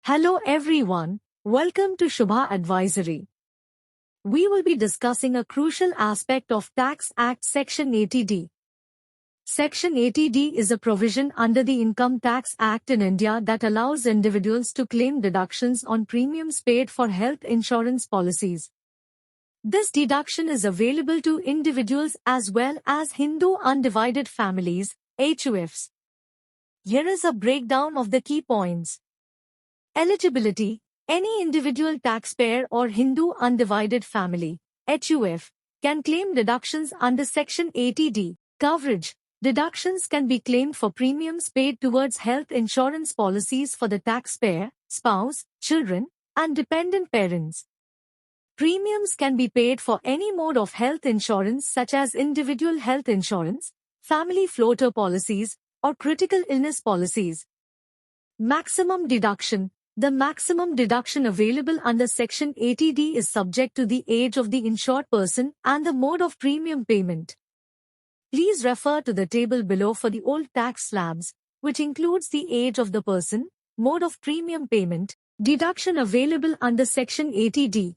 Hello everyone, welcome to Shubha Advisory. We will be discussing a crucial aspect of Tax Act Section 80D. Section 80D is a provision under the Income Tax Act in India that allows individuals to claim deductions on premiums paid for health insurance policies. This deduction is available to individuals as well as Hindu undivided families, HUFs. Here is a breakdown of the key points. Eligibility. Any individual taxpayer or Hindu undivided family, HUF, can claim deductions under Section 80D. Coverage. Deductions can be claimed for premiums paid towards health insurance policies for the taxpayer, spouse, children, and dependent parents. Premiums can be paid for any mode of health insurance such as individual health insurance, family floater policies, or critical illness policies. Maximum deduction. The maximum deduction available under Section 80D is subject to the age of the insured person and the mode of premium payment. Please refer to the table below for the old tax slabs, which includes the age of the person, mode of premium payment, deduction available under Section 80D.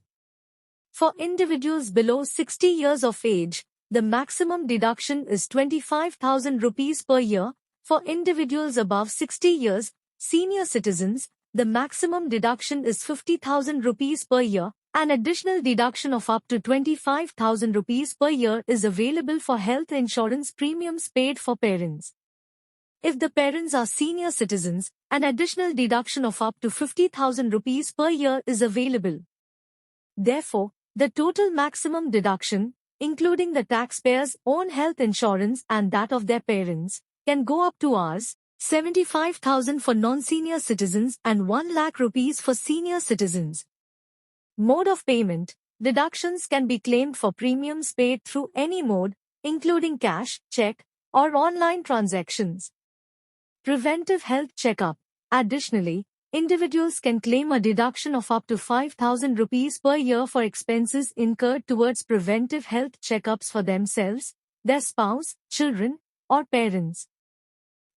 For individuals below 60 years of age, the maximum deduction is 25,000 rupees per year. For individuals above 60 years, senior citizens, the maximum deduction is 50,000 rupees per year. An additional deduction of up to 25,000 rupees per year is available for health insurance premiums paid for parents. If the parents are senior citizens, an additional deduction of up to 50,000 rupees per year is available. Therefore, the total maximum deduction, including the taxpayer's own health insurance and that of their parents, can go up to Rs. 75,000 for non-senior citizens and 1 lakh rupees for senior citizens. Mode of payment. Deductions can be claimed for premiums paid through any mode, including cash, check, or online transactions. Preventive health checkup. Additionally, individuals can claim a deduction of up to 5,000 rupees per year for expenses incurred towards preventive health checkups for themselves, their spouse, children, or parents.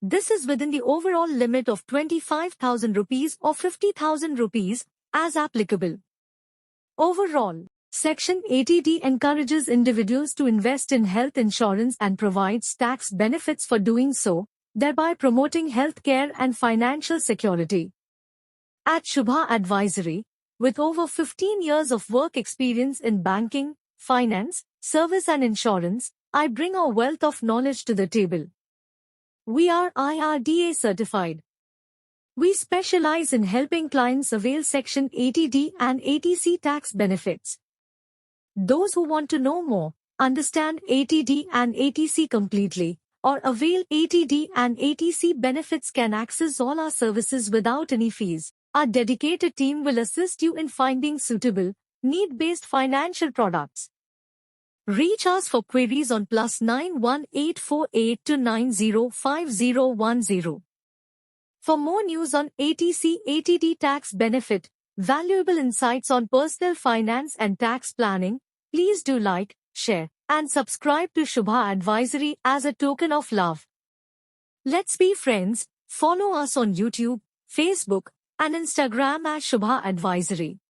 This is within the overall limit of 25,000 rupees or 50,000 rupees, as applicable. Overall, Section 80D encourages individuals to invest in health insurance and provides tax benefits for doing so, thereby promoting health care and financial security. At Shubha Advisory, with over 15 years of work experience in banking, finance, service and insurance, I bring a wealth of knowledge to the table. We are IRDA certified. We specialize in helping clients avail Section 80D and 80C tax benefits. Those who want to know more, understand 80D and 80C completely, or avail 80D and 80C benefits can access all our services without any fees. Our dedicated team will assist you in finding suitable, need-based financial products. Reach us for queries on +91 848 90 5010. For more news on 80C 80D tax benefit, valuable insights on personal finance and tax planning, please do like, share, and subscribe to Shubha Advisory as a token of love. Let's be friends. Follow us on YouTube, Facebook, and Instagram as Shubha Advisory.